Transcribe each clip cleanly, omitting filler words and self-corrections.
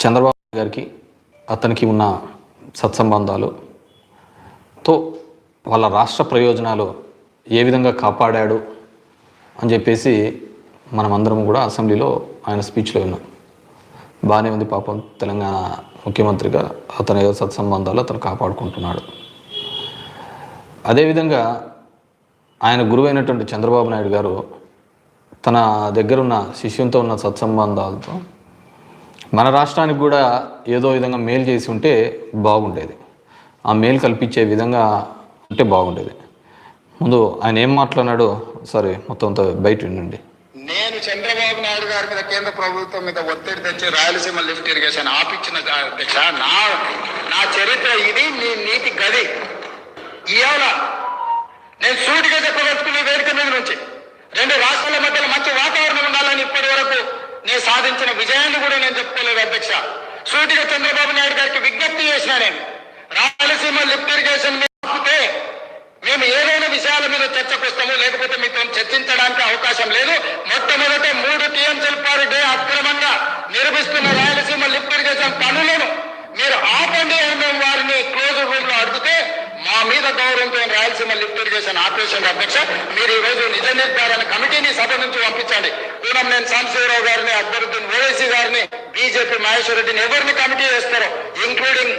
చంద్రబాబు గారికి అతనికి ఉన్న సత్సంబంధాలుతో వాళ్ళ రాష్ట్ర ప్రయోజనాలు ఏ విధంగా కాపాడాడు అని చెప్పేసి మనమందరం కూడా అసెంబ్లీలో ఆయన స్పీచ్లో విన్నాం. బాగానే ఉంది పాపం, తెలంగాణ ముఖ్యమంత్రిగా అతని సత్సంబంధాలు అతను కాపాడుకుంటున్నాడు. అదేవిధంగా ఆయన గురువైనటువంటి చంద్రబాబు నాయుడు గారు తన దగ్గరున్న శిష్యునితో ఉన్న సత్సంబంధాలతో మన రాష్ట్రానికి కూడా ఏదో విధంగా మేలు చేసి ఉంటే బాగుండేది. ఆ మేలు కల్పించే విధంగా ఉంటే బాగుండేది. ముందు ఆయన ఏం మాట్లాడినాడో సరే మొత్తం బయట వినండి. నేను చంద్రబాబు నాయుడు గారి మీద కేంద్ర ప్రభుత్వం మీద ఒత్తిడి తెచ్చి రాయలసీమ లిఫ్ట్ ఇరిగేషన్ ఆపించిన అధ్యక్ష, నా చరిత్ర ఇది, నీ నీతి గది. ఇవాళ నేను సూటిగా చెప్పదలుచుకునే వేదిక మీద నుంచి రెండు రాష్ట్రాల మధ్యలో మంచి వాతావరణం ఉండాలని ఇప్పటి వరకు నేను సాధించిన విజయాన్ని కూడా నేను చెప్పుకోలేదు అధ్యక్ష. సూటిగా చంద్రబాబు నాయుడు గారికి విజ్ఞప్తి చేసిన నేను, రాయలసీమ లిఫ్ట్ ఇరిగేషన్ ఆపితే మేము ఏదైనా విషయాల మీద చర్చకు వస్తాము, లేకపోతే మీతో చర్చించడానికి అవకాశం లేదు. మొట్టమొదట 3 టీఎంసీల పర్ డే అక్రమంగా నిర్మిస్తున్న రాయలసీమ లిఫ్ట్ ఇరిగేషన్ పనులను మీరు ఆపండి అని మేము వారిని క్లోజ్ రూమ్ లో అడిగితే మా మీద గౌరవంతో రాయలసీమ లిఫ్ట్ ఇరిగేషన్ ఆపరేషన్ అధ్యక్ష, మీరు ఈ రోజు నిజ నిర్ధారణ కమిటీని సభ నుంచి పంపించండి. పూనం నేను సాంబశివరావు గారిని, అక్బరుద్దీన్ ఓవైసీ గారిని, బీజేపీ మహేశ్వర్ రెడ్డిని ఎవరిని కమిటీ చేస్తారో, ఇంక్లూడింగ్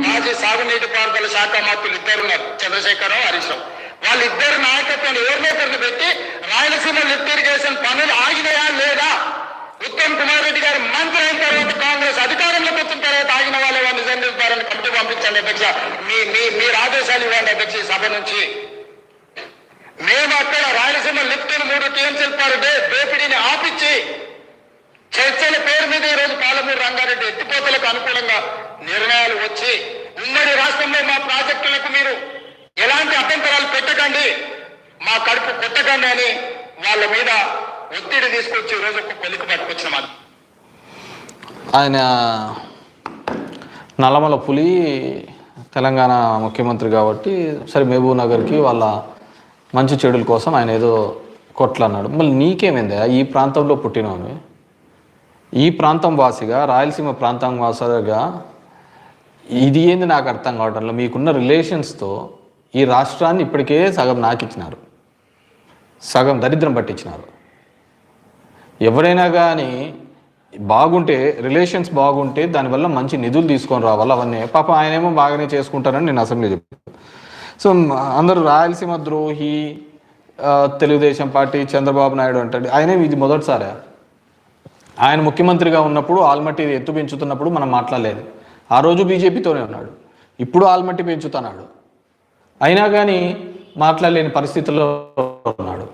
మాజీ సాగునీటి పారుదల శాఖ మంత్రులు ఇద్దరు ఉన్నారు, చంద్రశేఖరరావు, హరీష్ రావు. వాళ్ళిద్దరు నాయకత్వాన్ని ఎవరినొకరిని పెట్టి రాయలసీమ లిఫ్ట్ ఇరిగేషన్ పనులు ఆగినాయా లేదా, ఉత్తమ్ కుమార్ రెడ్డి గారు మంత్రి అయిన తర్వాత కాంగ్రెస్ అధికారంలోకి వచ్చిన తర్వాత ఆగిన వాళ్ళ నిజ నిర్ధారణ కమిటీ పంపించండి అధ్యక్ష. మీరు ఆదేశాలు ఇవ్వండి అధ్యక్ష. ఈ సభ నుంచి మేము అక్కడ రాయలసీమ లిఫ్ట్ 3 టీఎంసీల పర్ డే దోపిడీని ఆపించి చర్చల పేరు మీద ఈరోజు పాలమూరు రంగారెడ్డి ఎత్తిపోతలకు అనుకూలంగా నిర్ణయాలు వచ్చి ఉమ్మడి రాష్ట్రంలో మా ప్రాజెక్టులకు మీరు ఎలాంటి అభ్యంతరాలు పెట్టకండి, మా కడుపు కొట్టకండి అని వాళ్ళ మీద ఒత్తిడి తీసుకొచ్చి ఈరోజు ఒక కొలికి పట్టుకొచ్చిన మాట. ఆయన నల్లమల పులి తెలంగాణ ముఖ్యమంత్రి కాబట్టి సరే మహబూబ్ నగర్కి వాళ్ళ మంచి చెడుల కోసం ఆయన ఏదో కొట్లన్నాడు. మళ్ళీ నీకేమైందా? ఈ ప్రాంతంలో పుట్టినవి, ఈ ప్రాంతం వాసిగా, రాయలసీమ ప్రాంతం వాసిగా ఇది ఏంది నాకు అర్థం కావడంలో. మీకున్న రిలేషన్స్తో ఈ రాష్ట్రాన్ని ఇప్పటికే సగం నాకిచ్చినారు, సగం దరిద్రం పట్టించినారు. ఎవరైనా కానీ బాగుంటే, రిలేషన్స్ బాగుంటే దానివల్ల మంచి నిధులు తీసుకొని రావాలి. అవన్నీ పాప ఆయనేమో బాగానే చేసుకుంటారని నేను అసెంబ్లీ చెప్పాను. సో అందరూ రాయలసీమ ద్రోహి, తెలుగుదేశం పార్టీ, చంద్రబాబు నాయుడు అంటాడు. ఆయనేమి ఇది మొదటిసారి. ఆయన ముఖ్యమంత్రిగా ఉన్నప్పుడు ఆల్మట్టి ఎత్తు పెంచుతున్నప్పుడు మనం మాట్లాడలేదు. ఆ రోజు బీజేపీతోనే ఉన్నాడు, ఇప్పుడు ఆల్మట్టి పెంచుతున్నాడు. అయినా కానీ మాట్లాడలేని పరిస్థితుల్లో ఉన్నాడు.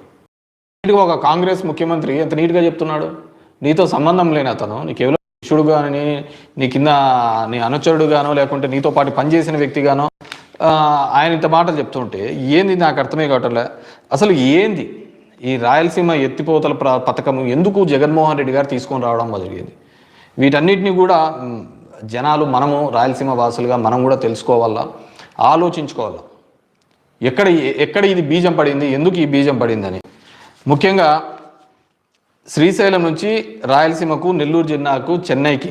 ఒక కాంగ్రెస్ ముఖ్యమంత్రి ఎంత నీట్గా చెప్తున్నాడు, నీతో సంబంధం లేని అతను, నీ కేవలం శిష్యుడు కానీ, నీ కింద నీ అనుచరుడుగానో లేకుంటే నీతో పాటు పనిచేసిన వ్యక్తిగానో ఆయన ఇంత మాటలు చెప్తుంటే ఏంది నాకు అర్థమే కావట్లే. అసలు ఏంది ఈ రాయలసీమ ఎత్తిపోతల పథకం ఎందుకు జగన్మోహన్ రెడ్డి గారు తీసుకొని రావడం జరిగింది? వీటన్నిటిని కూడా జనాలు, మనము రాయలసీమ వాసులుగా మనం కూడా తెలుసుకోవాలా, ఆలోచించుకోవాలా. ఎక్కడ ఇది బీజం పడింది, ఎందుకు ఈ బీజం పడిందని. ముఖ్యంగా శ్రీశైలం నుంచి రాయలసీమకు, నెల్లూరు జిల్లాకు, చెన్నైకి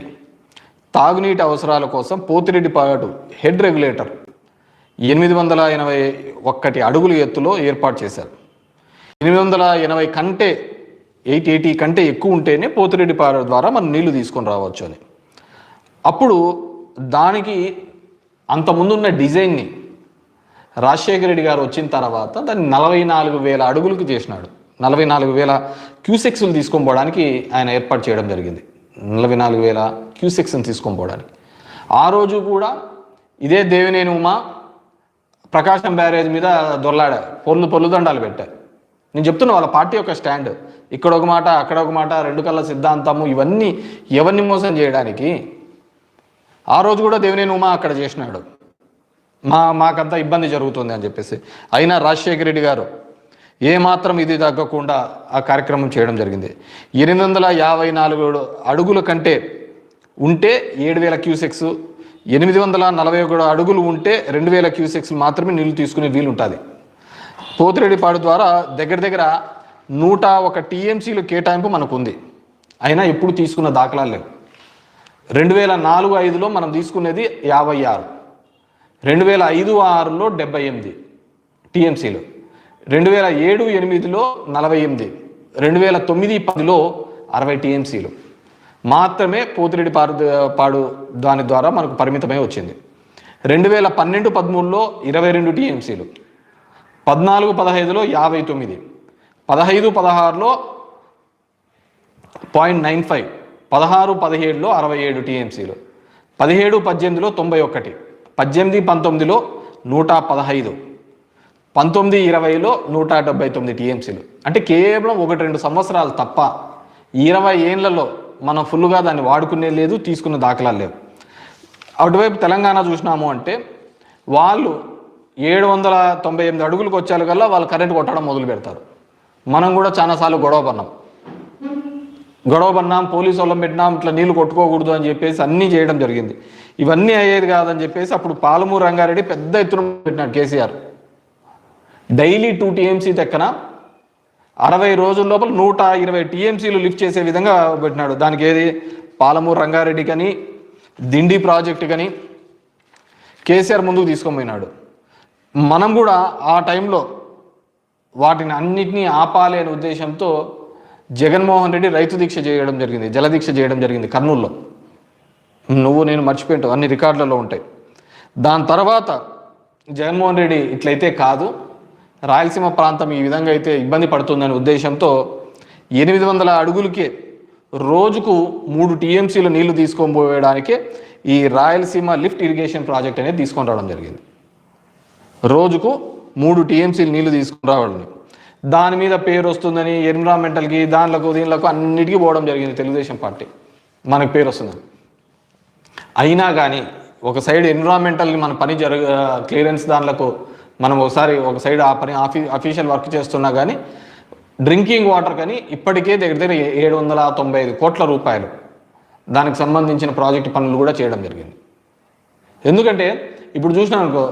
తాగునీటి అవసరాల కోసం పోతిరెడ్డిపాటు హెడ్ రెగ్యులేటర్ 881 అడుగుల ఎత్తులో ఏర్పాటు చేశారు. 880 కంటే 880 కంటే ఎక్కువ ఉంటేనే పోతిరెడ్డిపాడు ద్వారా మనం నీళ్లు తీసుకొని రావచ్చు అని. అప్పుడు దానికి అంతకుముందున్న డిజైన్ని రాజశేఖర రెడ్డి గారు వచ్చిన తర్వాత దాన్ని 44,000 అడుగులకు చేసినాడు. 44,000 క్యూసెక్స్లు తీసుకొని పోవడానికి ఆయన ఏర్పాటు చేయడం జరిగింది. 44,000 క్యూసెక్స్ని తీసుకొని పోవడానికి. ఆ రోజు కూడా ఇదే దేవినేని ఉమా ప్రకాశం బ్యారేజ్ మీద దొర్లాడా, పొర్లు దండాలు పెట్టారు. నేను చెప్తున్నా వాళ్ళ పార్టీ యొక్క స్టాండ్. ఇక్కడ ఒక మాట, అక్కడ ఒక మాట, 2 కళ్ళ సిద్ధాంతము, ఇవన్నీ ఎవరిని మోసం చేయడానికి. ఆ రోజు కూడా దేవినేని ఉమా అక్కడ చేసినాడు, మాకంతా ఇబ్బంది జరుగుతుంది అని చెప్పేసి. అయినా రాజశేఖర రెడ్డి గారు ఏమాత్రం ఇది తగ్గకుండా ఆ కార్యక్రమం చేయడం జరిగింది. 854 అడుగుల కంటే ఉంటే 7,000 క్యూసెక్స్, 841 అడుగులు ఉంటే 2,000 క్యూసెక్స్ మాత్రమే నీళ్లు తీసుకునే వీలు ఉంటుంది. పోతిరెడ్డిపాడు ద్వారా దగ్గర 101 టీఎంసీలు కేటాయింపు మనకు ఉంది. అయినా ఎప్పుడు తీసుకున్న దాఖలాలు లేవు. 2004-05లో మనం తీసుకునేది 56, 2005-06లో 78 టీఎంసీలు, 2007-08లో 48, 2009-10లో 60 టీఎంసీలు మాత్రమే పోతిరెడ్డి పాడు దాని ద్వారా మనకు పరిమితమై వచ్చింది. 2012-13లో 22 టీఎంసీలు, 14-15లో 59, 15-16లో 0.95, 16-17లో 67 టీఎంసీలు, 17-18లో 91, 18-19లో 115, 19-20లో 179 టీఎంసీలు. అంటే కేవలం 1-2 సంవత్సరాలు తప్ప 20 ఏళ్లలో మనం ఫుల్గా దాన్ని వాడుకునే లేదు, తీసుకున్న దాఖలాలు లేవు. అటువైపు తెలంగాణ చూసినాము అంటే వాళ్ళు 798 అడుగులకు వచ్చేకల్లా వాళ్ళు కరెంట్ కొట్టడం మొదలు పెడతారు. మనం కూడా చాలాసార్లు గొడవ పడినాం, పోలీసు వాళ్ళని పెట్టినాం, ఇట్లా నీళ్లు కొట్టుకోకూడదు అని చెప్పేసి అన్నీ చేయడం జరిగింది. ఇవన్నీ అయ్యేది కాదని చెప్పేసి అప్పుడు పాలమూరు రంగారెడ్డి పెద్ద ఎత్తున పెట్టినాడు కేసీఆర్. డైలీ 2 టీఎంసీ తెక్కన 60 రోజుల లోపల 120 టీఎంసీలు లిఫ్ట్ చేసే విధంగా పెట్టినాడు. దానికి ఏది పాలమూరు రంగారెడ్డి కానీ దిండి ప్రాజెక్టు కానీ కేసీఆర్ ముందుకు తీసుకొని పోయినాడు. మనం కూడా ఆ టైంలో వాటిని అన్నిటినీ ఆపాలి అనే ఉద్దేశంతో జగన్మోహన్ రెడ్డి రైతు దీక్ష చేయడం జరిగింది, జలదీక్ష చేయడం జరిగింది కర్నూలులో. నువ్వు నేను మర్చిపోయింటావు, అన్ని రికార్డులలో ఉంటాయి. దాని తర్వాత జగన్మోహన్ రెడ్డి ఇట్లయితే కాదు, రాయలసీమ ప్రాంతం ఈ విధంగా అయితే ఇబ్బంది పడుతుందనే ఉద్దేశంతో 800 అడుగులకే రోజుకు 3 టీఎంసీల నీళ్లు తీసుకొని పోయడానికే ఈ రాయలసీమ లిఫ్ట్ ఇరిగేషన్ ప్రాజెక్ట్ అనేది తీసుకొని రావడం జరిగింది. రోజుకు 3 టీఎంసీలు నీళ్లు తీసుకుని రావడం, దాని మీద పేరు వస్తుందని ఎన్విరాన్మెంటల్కి దీనిలకు అన్నిటికీ పోవడం జరిగింది. తెలుగుదేశం పార్టీ మనకు పేరు వస్తుందని. అయినా కానీ ఒక సైడ్ ఎన్విరాన్మెంటల్కి మన పని క్లియరెన్స్ దానిలకు మనం ఒక సైడ్ ఆ పని అఫీషియల్ వర్క్ చేస్తున్నా కానీ డ్రింకింగ్ వాటర్ కానీ ఇప్పటికే దగ్గర 795 కోట్ల రూపాయలు దానికి సంబంధించిన ప్రాజెక్టు పనులు కూడా చేయడం జరిగింది. ఎందుకంటే ఇప్పుడు చూసినాం అనుకో,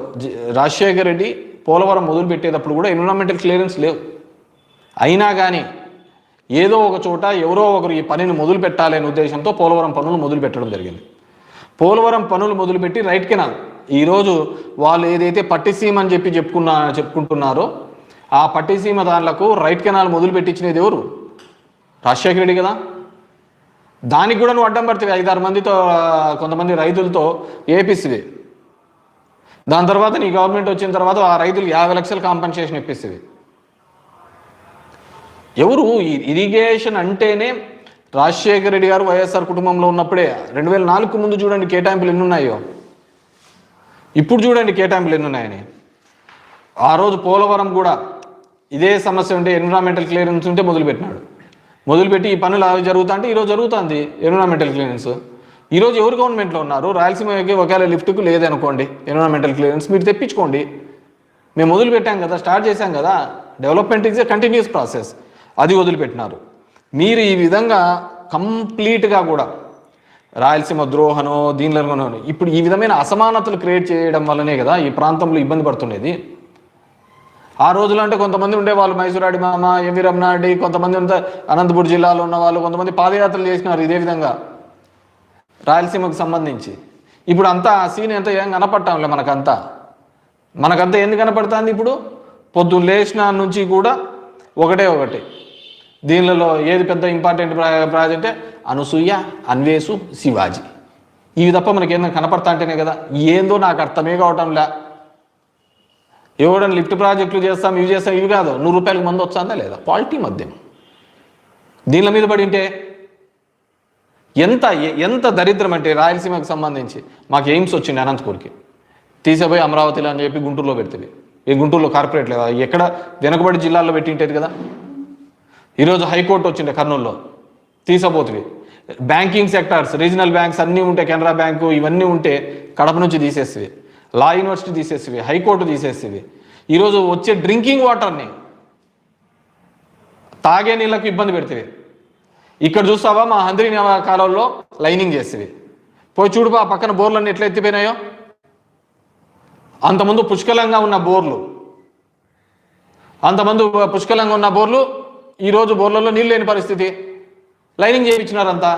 రాజశేఖర్ రెడ్డి పోలవరం మొదలు పెట్టేటప్పుడు కూడా ఎన్విరాన్మెంటల్ క్లియరెన్స్ లేవు. అయినా కానీ ఏదో ఒక చోట ఎవరో ఒకరు ఈ పనిని మొదలు పెట్టాలి అనే ఉద్దేశంతో పోలవరం పనులు మొదలు పెట్టడం జరిగింది. పోలవరం పనులు మొదలుపెట్టి రైట్ కెనాల్ ఈరోజు వాళ్ళు ఏదైతే పట్టిసీమ అని చెప్పుకుంటున్నారో ఆ పట్టిసీమ దానిలకు రైట్ కెనాల్ మొదలు పెట్టించినది ఎవరు? రాజశేఖర రెడ్డి కదా. దానికి కూడా నువ్వు అడ్డం పడుతుంది 5-6 మందితో, కొంతమంది రైతులతో ఏపిస్తుంది. దాని తర్వాత నీ గవర్నమెంట్ వచ్చిన తర్వాత ఆ రైతులు 50 లక్షలు కాంపెన్సేషన్ ఇప్పిస్తుంది. ఎవరు? ఈ ఇరిగేషన్ అంటేనే రాజశేఖర రెడ్డి గారు వైఎస్ఆర్ కుటుంబంలో ఉన్నప్పుడే 2004కు ముందు చూడండి కేటాయింపులు ఎన్ని ఉన్నాయో, ఇప్పుడు చూడండి కేటాయింపులు ఎన్ని ఉన్నాయని. ఆ రోజు పోలవరం కూడా ఇదే సమస్య ఉంటే ఎన్విరాన్మెంటల్ క్లియరెన్స్ ఉంటే మొదలుపెట్టి ఈ పనులు అవి జరుగుతా అంటే ఈరోజు జరుగుతుంది ఎన్విరాన్మెంటల్ క్లియరెన్స్. ఈరోజు ఎవరు గవర్నమెంట్లో ఉన్నారు? రాయలసీమకి ఒకవేళ లిఫ్ట్కు లేదనుకోండి ఎన్విరాన్మెంటల్ క్లియరెన్స్, మీరు తెప్పించుకోండి. మేము మొదలు పెట్టాం కదా, స్టార్ట్ చేశాం కదా. Development is a continuous process. అది వదిలిపెట్టినారు మీరు. ఈ విధంగా కంప్లీట్గా కూడా రాయలసీమ ద్రోహనో దీనిలోనో ఇప్పుడు ఈ విధమైన అసమానతలు క్రియేట్ చేయడం వల్లనే కదా ఈ ప్రాంతంలో ఇబ్బంది పడుతున్నది. ఆ రోజులు అంటే కొంతమంది ఉండేవాళ్ళు, మైసూరాడి మామ, ఎంవి రమణారెడ్డి, కొంతమంది ఉంటే అనంతపురం జిల్లాలో ఉన్న వాళ్ళు, కొంతమంది పాదయాత్రలు చేసినారు ఇదే విధంగా రాయలసీమకు సంబంధించి. ఇప్పుడు అంతా ఆ సీన్ ఎంత ఏం కనపడటంలే మనకంతా ఎందుకు కనపడుతుంది? ఇప్పుడు పొద్దున్న లేచిన నుంచి కూడా ఒకటే దీనిలో ఏది పెద్ద ఇంపార్టెంట్ ప్రాజెక్ట్? అనసూయ, అన్వేషు, శివాజీ. ఇవి తప్ప మనకి ఏదైనా కనపడతా అంటేనే కదా. ఏందో నాకు అర్థమే కావటంలే. ఎవడని లిఫ్ట్ ప్రాజెక్టులు చేస్తాం, ఇవి చేస్తాం, ఇవి కాదు. 100 రూపాయలకు మంది వచ్చాందా లేదా? క్వాలిటీ మద్యం దీనిల మీద పడి ఉంటే ఎంత దరిద్రం అంటే రాయలసీమకు సంబంధించి మాకు ఎయిమ్స్ వచ్చింది అనంతపూర్కి, తీసేపోయి అమరావతిలో అని చెప్పి గుంటూరులో పెడుతుంది. ఈ గుంటూరులో కార్పొరేట్ లేదా? ఎక్కడ వెనుకబడి జిల్లాల్లో పెట్టి ఉంటుంది కదా. ఈరోజు హైకోర్టు వచ్చిండే కర్నూలులో, తీసపోతుంది. బ్యాంకింగ్ సెక్టార్స్, రీజనల్ బ్యాంక్స్ అన్నీ ఉంటే, కెనరా బ్యాంకు ఇవన్నీ ఉంటే కడప నుంచి తీసేస్తుంది, లా యూనివర్సిటీ తీసేస్తుంది, హైకోర్టు తీసేస్తుంది. ఈరోజు వచ్చే డ్రింకింగ్ వాటర్ని తాగే నీళ్ళకు ఇబ్బంది పెడుతుంది. ఇక్కడ చూస్తావా మా హంద్రీ కాలంలో లైనింగ్ చేస్తుంది. పోయి చూడుపా పక్కన బోర్లన్నీ ఎట్లా ఎత్తిపోయినాయో. అంతమంది పుష్కలంగా ఉన్న బోర్లు ఈరోజు బోర్లలో నీళ్ళు లేని పరిస్థితి. లైనింగ్ చేయించినారంతా.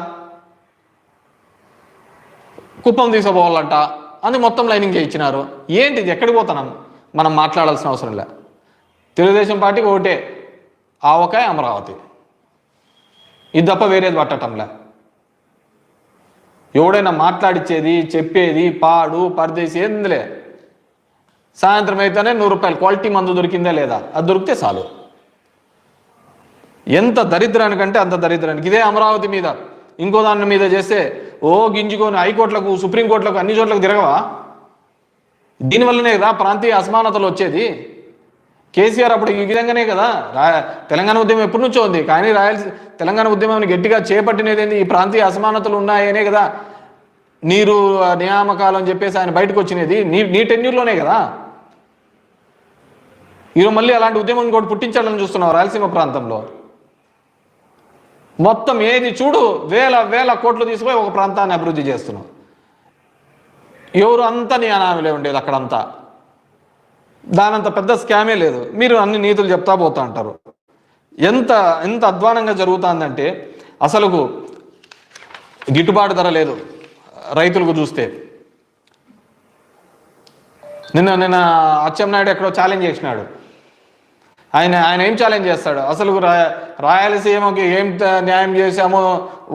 కుప్పం తీసుకుపోవాలంట, అది మొత్తం లైనింగ్ చేయించినారు. ఏంటిది? ఎక్కడికి పోతున్నాం? మనం మాట్లాడాల్సిన అవసరం లే. తెలుగుదేశం పార్టీకి ఒకటే, ఆవకాయ అమరావతి, ఇది తప్ప వేరేది పట్టటంలే. ఎవడైనా మాట్లాడిచ్చేది, చెప్పేది, పాడు పరదేశి ఏందిలే. సాయంత్రం అయితేనే 100 రూపాయలు క్వాలిటీ మందు దొరికిందా లేదా, అది దొరికితే చాలు. ఎంత దరిద్రానికంటే అంత దరిద్రానికి. ఇదే అమరావతి మీద ఇంకో దాని మీద చేస్తే గింజుకొని హైకోర్టులకు, సుప్రీంకోర్టులకు, అన్ని చోట్లకు తిరగవా? దీనివల్లనే కదా ప్రాంతీయ అసమానతలు వచ్చేది. కేసీఆర్ అప్పుడు ఈ విధంగానే కదా. తెలంగాణ ఉద్యమం ఎప్పటి నుంచో ఉంది, కానీ తెలంగాణ ఉద్యమాన్ని గట్టిగా చేపట్టినది ఏంది? ఈ ప్రాంతీయ అసమానతలు ఉన్నాయనే కదా. నీరు నియామకాలు అని చెప్పేసి ఆయన బయటకు వచ్చినది నీ టెన్యూర్లోనే కదా. ఈరోజు మళ్ళీ అలాంటి ఉద్యమం కూడా పుట్టించాలని చూస్తున్నావు రాయలసీమ ప్రాంతంలో. మొత్తం ఏది చూడు వేల కోట్లు తీసుకుపోయి ఒక ప్రాంతాన్ని అభివృద్ధి చేస్తున్నావు. ఎవరు అంతా నీ అనామలే ఉండేది అక్కడంతా. దానంత పెద్ద స్కామే లేదు. మీరు అన్ని నీతులు చెప్తా పోతా అంటారు. ఎంత అధ్వానంగా జరుగుతుందంటే అసలుకు గిట్టుబాటు ధర లేదు రైతులకు చూస్తే. నిన్న అచ్చెన్నాయుడు ఎక్కడో ఛాలెంజ్ చేసినాడు. ఆయన ఏం ఛాలెంజ్ చేస్తాడు? అసలు రాయలసీమకి ఏం న్యాయం చేశామో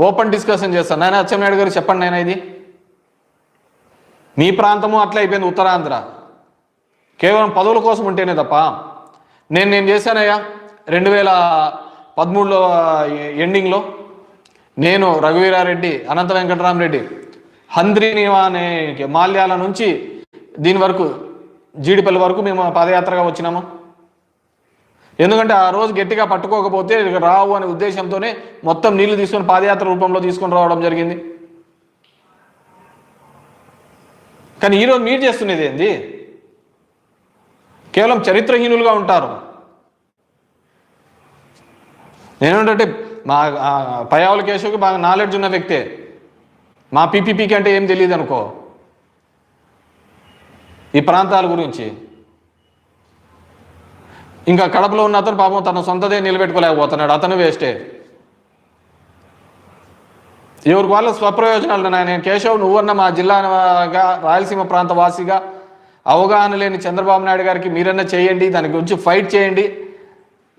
ఓపెన్ డిస్కషన్ చేస్తాను. నాయన అచ్చెన్నాయుడు గారు చెప్పండి నాయన, ఇది మీ ప్రాంతము అట్లా అయిపోయింది. ఉత్తరాంధ్ర కేవలం పదవుల కోసం ఉంటేనే తప్ప. నేను చేశానయ్యా 2013లో ఎండింగ్లో నేను, రఘువీరారెడ్డి, అనంత వెంకటరామరెడ్డి, హంద్రీని అనే మాల్యాల నుంచి దీని వరకు జీడిపల్లి వరకు మేము పాదయాత్రగా వచ్చినాము. ఎందుకంటే ఆ రోజు గట్టిగా పట్టుకోకపోతే రావు అనే ఉద్దేశంతోనే మొత్తం నీళ్లు తీసుకొని పాదయాత్ర రూపంలో తీసుకొని రావడం జరిగింది. కానీ ఈరోజు మీరు చేస్తున్నది ఏంది? కేవలం చరిత్రహీనులుగా ఉంటారు. నేనేంటంటే మా పయ్యావుల కేశవ్కి బాగా నాలెడ్జ్ ఉన్న వ్యక్తే. మా పీపీపీకి అంటే ఏం తెలియదు అనుకో ఈ ప్రాంతాల గురించి. ఇంకా కడపలో ఉన్న అతను పాపం తన సొంతదే నిలబెట్టుకోలేకపోతున్నాడు. అతను వేస్టే. ఎవరికి వాళ్ళ స్వప్రయోజనాలు. నేను కేశవ్, నువ్వన్న మా జిల్లాగా రాయలసీమ ప్రాంత వాసిగా అవగాహన లేని చంద్రబాబు నాయుడు గారికి మీరన్నా చేయండి, దాని గురించి ఫైట్ చేయండి.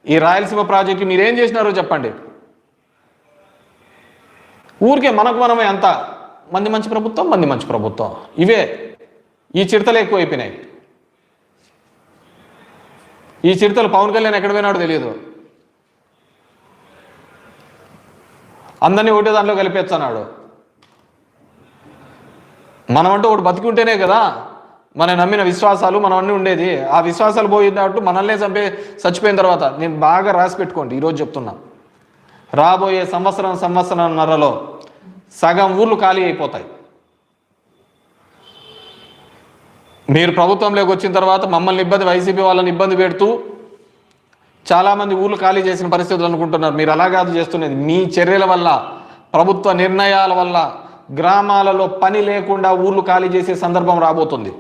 ఈ రాయలసీమ ప్రాజెక్టు మీరేం చేసినారో చెప్పండి. ఊరికే మనమే అంతా మంచి ప్రభుత్వం ఇవే. ఈ చిడతలు ఎక్కువైపోయినాయి. ఈ చిడతలు పవన్ కళ్యాణ్ ఎక్కడ పోయినాడో తెలియదు. అందరినీ ఒకటే దాంట్లో కలిపేస్తున్నాడు. మనమంటూ ఒకటి బతికుంటేనే కదా మనం నమ్మిన విశ్వాసాలు మనం అన్నీ ఉండేది. ఆ విశ్వాసాలు పోయినట్టు మనల్నే చచ్చిపోయిన తర్వాత నేను బాగా రాసి పెట్టుకోండి. ఈరోజు చెప్తున్నా, రాబోయే సంవత్సరంన్నరలో సగం ఊర్లు ఖాళీ అయిపోతాయి. మీరు ప్రభుత్వంలోకి వచ్చిన తర్వాత మమ్మల్ని వైసీపీ వాళ్ళని ఇబ్బంది పెడుతూ చాలామంది ఊర్లు ఖాళీ చేసిన పరిస్థితులు అనుకుంటున్నారు. మీరు అలా కాదు చేస్తున్నది. మీ చర్యల వల్ల, ప్రభుత్వ నిర్ణయాల వల్ల గ్రామాలలో పని లేకుండా ఊర్లు ఖాళీ చేసే సందర్భం రాబోతుంది.